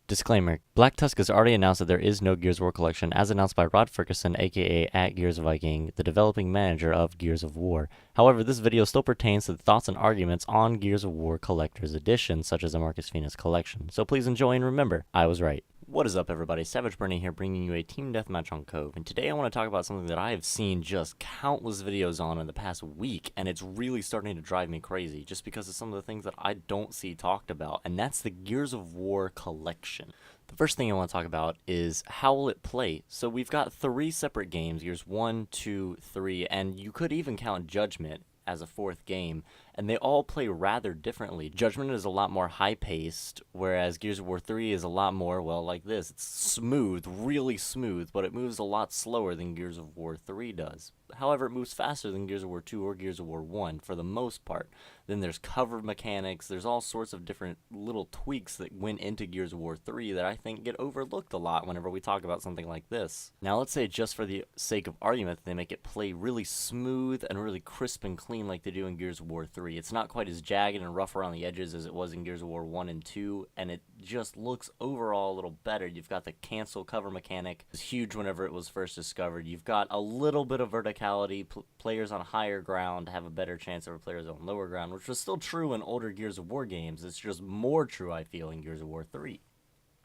Disclaimer, Black Tusk has already announced that there is no Gears of War collection, as announced by Rod Ferguson, aka at Gears Viking, the developing manager of Gears of War. However, this video still pertains to the thoughts and arguments on Gears of War Collector's Edition, such as the Marcus Fenix collection. So please enjoy and remember, I was right. What is up, everybody? Savage Bernie here, bringing you a team deathmatch on Cove, and today I want to talk about something that I have seen just countless videos on in the past week, and it's really starting to drive me crazy, just because of some of the things that I don't see talked about, and that's the Gears of War collection. The first thing I want to talk about is how will it play? So we've got 3 separate games, Gears 1, 2, 3, and you could even count Judgment as a 4th game, and they all play rather differently. Judgment is a lot more high-paced, whereas Gears of War 3 is a lot more, well, like this. It's smooth, really smooth, but it moves a lot slower than Gears of War 3 does. However, it moves faster than Gears of War 2 or Gears of War 1 for the most part. Then there's cover mechanics, there's all sorts of different little tweaks that went into Gears of War 3 that I think get overlooked a lot whenever we talk about something like this. Now let's say, just for the sake of argument, they make it play really smooth and really crisp and clean like they do in Gears of War 3. It's not quite as jagged and rough around the edges as it was in Gears of War 1 and 2, and it just looks overall a little better. You've got the cancel cover mechanic. It was huge whenever it was first discovered. You've got a little bit of verticality. Players on higher ground have a better chance over players on lower ground, which was still true in older Gears of War games. It's just more true, I feel, in Gears of War 3.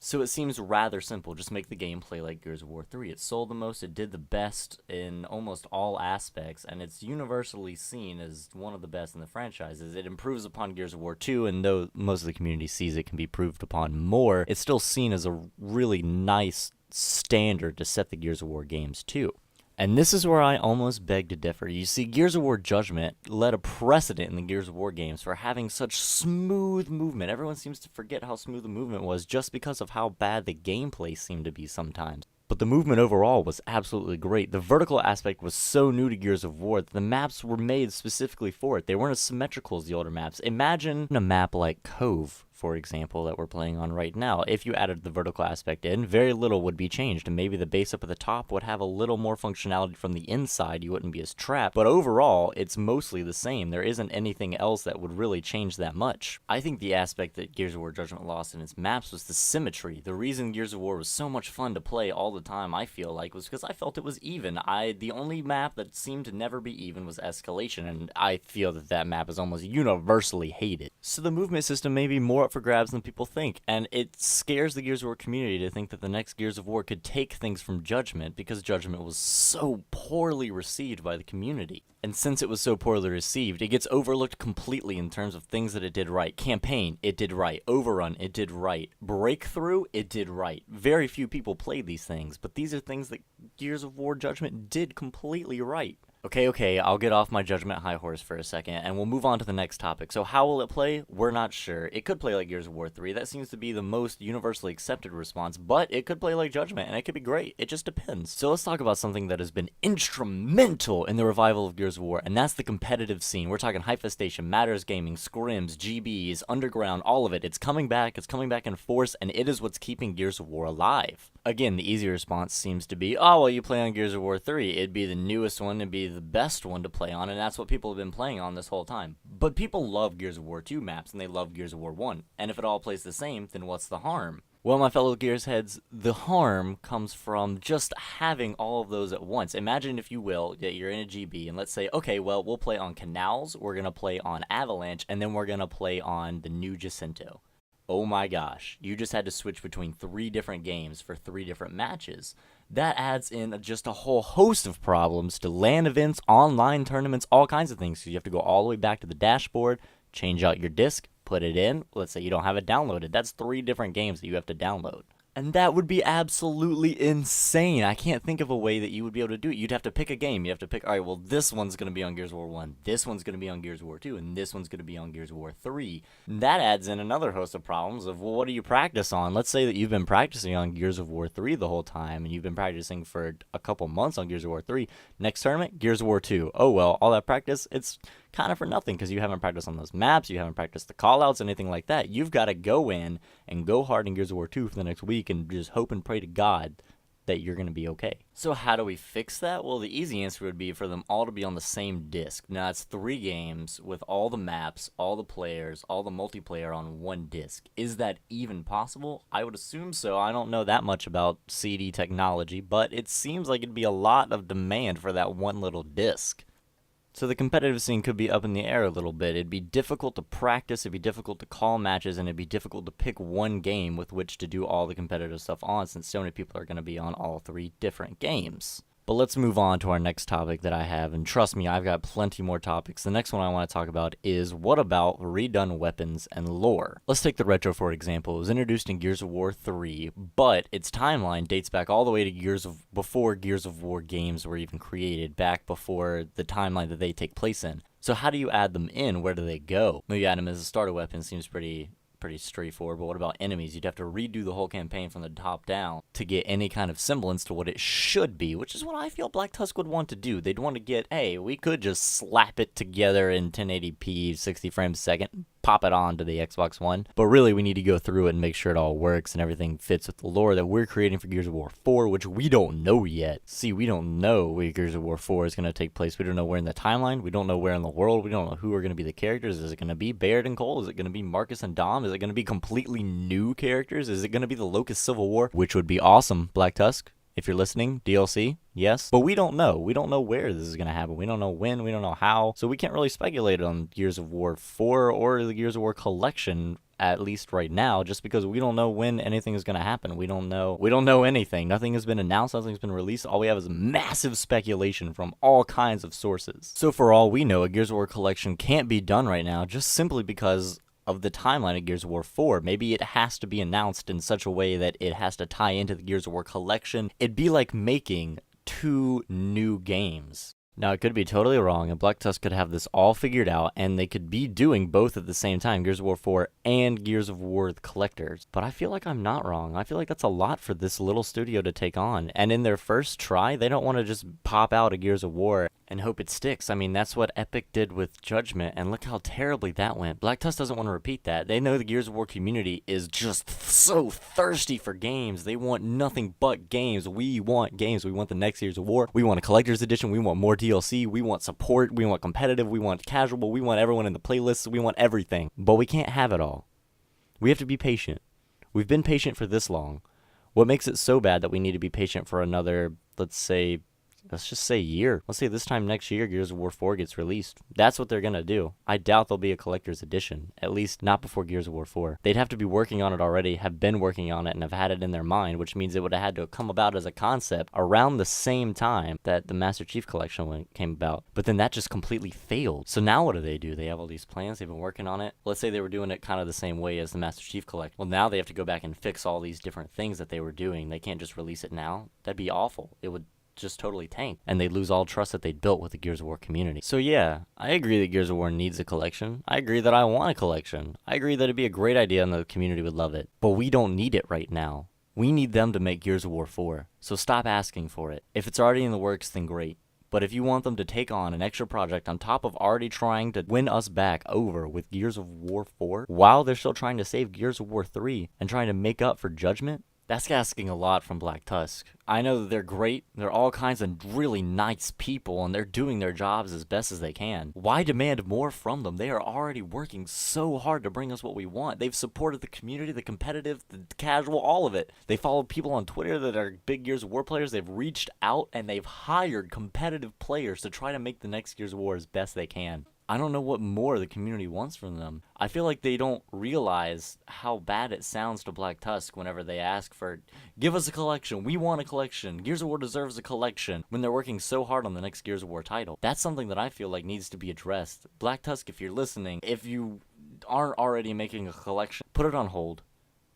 So it seems rather simple, just make the game play like Gears of War 3. It sold the most, it did the best in almost all aspects, and it's universally seen as one of the best in the franchises. It improves upon Gears of War 2, and though most of the community sees it can be improved upon more, it's still seen as a really nice standard to set the Gears of War games to. And this is where I almost beg to differ. You see, Gears of War Judgment led a precedent in the Gears of War games for having such smooth movement. Everyone seems to forget how smooth the movement was just because of how bad the gameplay seemed to be sometimes. But the movement overall was absolutely great. The vertical aspect was so new to Gears of War that the maps were made specifically for it. They weren't as symmetrical as the older maps. Imagine a map like Cove, for example, that we're playing on right now. If you added the vertical aspect in, very little would be changed, and maybe the base up at the top would have a little more functionality from the inside. You wouldn't be as trapped, but overall, it's mostly the same. There isn't anything else that would really change that much. I think the aspect that Gears of War Judgment lost in its maps was the symmetry. The reason Gears of War was so much fun to play all the time, I feel like, was because I felt it was even. The only map that seemed to never be even was Escalation, and I feel that that map is almost universally hated. So the movement system may be more up for grabs than people think, and it scares the Gears of War community to think that the next Gears of War could take things from Judgment, because Judgment was so poorly received by the community. And since it was so poorly received, it gets overlooked completely in terms of things that it did right. Campaign, it did right. Overrun, it did right. Breakthrough, it did right. Very few people played these things, but these are things that Gears of War Judgment did completely right. Okay, I'll get off my Judgment high horse for a second, and we'll move on to the next topic. So how will it play? We're not sure. It could play like Gears of War 3. That seems to be the most universally accepted response, but it could play like Judgment, and it could be great. It just depends. So let's talk about something that has been instrumental in the revival of Gears of War, and that's the competitive scene. We're talking Hypestation, Matters Gaming, Scrims, GBs, Underground, all of it. It's coming back in force, and it is what's keeping Gears of War alive. Again, the easy response seems to be, oh, well, you play on Gears of War 3. It'd be the newest one, it'd be the best one to play on, and that's what people have been playing on this whole time. But people love Gears of War 2 maps, and they love Gears of War 1. And if it all plays the same, then what's the harm? Well, my fellow Gears heads, the harm comes from just having all of those at once. Imagine, if you will, that you're in a GB, and let's say, okay, well, we'll play on Canals, we're going to play on Avalanche, and then we're going to play on the new Jacinto. Oh my gosh, you just had to switch between 3 different games for 3 different matches. That adds in just a whole host of problems to LAN events, online tournaments, all kinds of things. So you have to go all the way back to the dashboard, change out your disc, put it in. Let's say you don't have it downloaded. That's 3 different games that you have to download. And that would be absolutely insane. I can't think of a way that you would be able to do it. You'd have to pick a game. You have to pick, all right, well, this one's going to be on Gears of War 1, this one's going to be on Gears of War 2, and this one's going to be on Gears of War 3. And that adds in another host of problems of, well, what do you practice on? Let's say that you've been practicing on Gears of War 3 the whole time, and you've been practicing for a couple months on Gears of War 3. Next tournament, Gears of War 2. Oh, well, all that practice, it's kind of for nothing, because you haven't practiced on those maps, you haven't practiced the callouts, anything like that. You've got to go in and go hard in Gears of War 2 for the next week and just hope and pray to God that you're going to be okay. So how do we fix that? Well, the easy answer would be for them all to be on the same disc. Now, it's 3 games with all the maps, all the players, all the multiplayer on one disc. Is that even possible? I would assume so. I don't know that much about CD technology, but it seems like it'd be a lot of demand for that one little disc. So the competitive scene could be up in the air a little bit. It'd be difficult to practice, it'd be difficult to call matches, and it'd be difficult to pick one game with which to do all the competitive stuff on, since so many people are going to be on all 3 different games. But let's move on to our next topic that I have, and trust me, I've got plenty more topics. The next one I want to talk about is, what about redone weapons and lore? Let's take the retro for example. It was introduced in Gears of War 3, but its timeline dates back all the way to before Gears of War games were even created, back before the timeline that they take place in. So how do you add them in? Where do they go? Maybe add them as a starter weapon. Seems pretty straightforward, but what about enemies? You'd have to redo the whole campaign from the top down to get any kind of semblance to what it should be, which is what I feel Black Tusk would want to do. They'd want to get, hey, we could just slap it together in 1080p, 60 frames a second, pop it on to the Xbox One, but really we need to go through it and make sure it all works and everything fits with the lore that we're creating for Gears of War 4, which we don't know yet. See, we don't know where Gears of War 4 is going to take place. We don't know where in the timeline. We don't know where in the world. We don't know who are going to be the characters. Is it going to be Baird and Cole? Is it going to be Marcus and Dom? Is it going to be completely new characters? Is it going to be the Locust Civil War? Which would be awesome, Black Tusk. If you're listening, DLC, yes. But we don't know. We don't know where this is going to happen. We don't know when. We don't know how. So we can't really speculate on Gears of War 4 or the Gears of War collection, at least right now, just because we don't know when anything is going to happen. We don't know anything. Nothing has been announced. Nothing's been released. All we have is massive speculation from all kinds of sources. So for all we know, a Gears of War collection can't be done right now just simply because of the timeline of Gears of War 4. Maybe it has to be announced in such a way that it has to tie into the Gears of War collection. It'd be like making 2 new games. Now, it could be totally wrong, and Black Tusk could have this all figured out, and they could be doing both at the same time, Gears of War 4 and Gears of War the Collectors. But I feel like I'm not wrong. I feel like that's a lot for this little studio to take on. And in their first try, they don't want to just pop out a Gears of War and hope it sticks. I mean, that's what Epic did with Judgment, and look how terribly that went. Black Tusk doesn't want to repeat that. They know the Gears of War community is just so thirsty for games. They want nothing but games. We want games. We want the next Gears of War. We want a collector's edition. We want more DLC. We want support. We want competitive. We want casual. We want everyone in the playlists. We want everything. But we can't have it all. We have to be patient. We've been patient for this long. What makes it so bad that we need to be patient for another, let's just say year. Let's say this time next year, Gears of War 4 gets released. That's what they're going to do. I doubt there'll be a collector's edition, at least not before Gears of War 4. They'd have to be working on it already, have been working on it, and have had it in their mind, which means it would have had to come about as a concept around the same time that the Master Chief Collection came about. But then that just completely failed. So now what do? They have all these plans. They've been working on it. Let's say they were doing it kind of the same way as the Master Chief Collection. Well, now they have to go back and fix all these different things that they were doing. They can't just release it now. That'd be awful. It would just totally tank, and they lose all trust that they'd built with the Gears of War community. So yeah, I agree that Gears of War needs a collection. I agree that I want a collection. I agree that it'd be a great idea and the community would love it. But we don't need it right now. We need them to make Gears of War 4. So stop asking for it. If it's already in the works, then great. But if you want them to take on an extra project on top of already trying to win us back over with Gears of War 4, while they're still trying to save Gears of War 3 and trying to make up for Judgment, that's asking a lot from Black Tusk. I know that they're great, they're all kinds of really nice people, and they're doing their jobs as best as they can. Why demand more from them? They are already working so hard to bring us what we want. They've supported the community, the competitive, the casual, all of it. They follow people on Twitter that are big Gears of War players. They've reached out, and they've hired competitive players to try to make the next Gears of War as best they can. I don't know what more the community wants from them. I feel like they don't realize how bad it sounds to Black Tusk whenever they ask for, give us a collection, we want a collection, Gears of War deserves a collection, when they're working so hard on the next Gears of War title. That's something that I feel like needs to be addressed. Black Tusk, if you're listening, if you aren't already making a collection, put it on hold.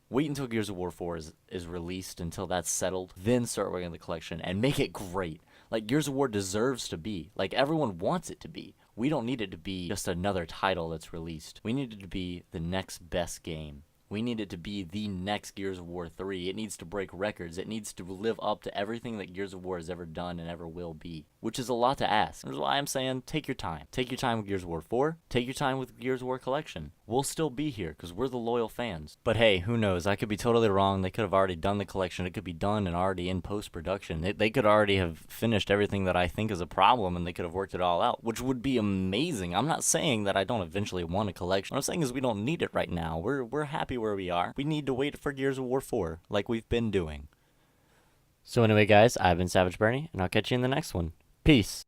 Wait until Gears of War 4 is released, until that's settled, then start working on the collection, and make it great. Like Gears of War deserves to be. Like everyone wants it to be. We don't need it to be just another title that's released. We need it to be the next best game. We need it to be the next Gears of War 3. It needs to break records. It needs to live up to everything that Gears of War has ever done and ever will be, which is a lot to ask. That's why I'm saying take your time. Take your time with Gears of War 4. Take your time with Gears of War Collection. We'll still be here because we're the loyal fans. But hey, who knows? I could be totally wrong. They could have already done the collection. It could be done and already in post-production. They could already have finished everything that I think is a problem, and they could have worked it all out, which would be amazing. I'm not saying that I don't eventually want a collection. What I'm saying is we don't need it right now. We're happy where we are. We need to wait for Gears of War 4, like we've been doing. So anyway, guys, I've been Savage Bernie, and I'll catch you in the next one. Peace.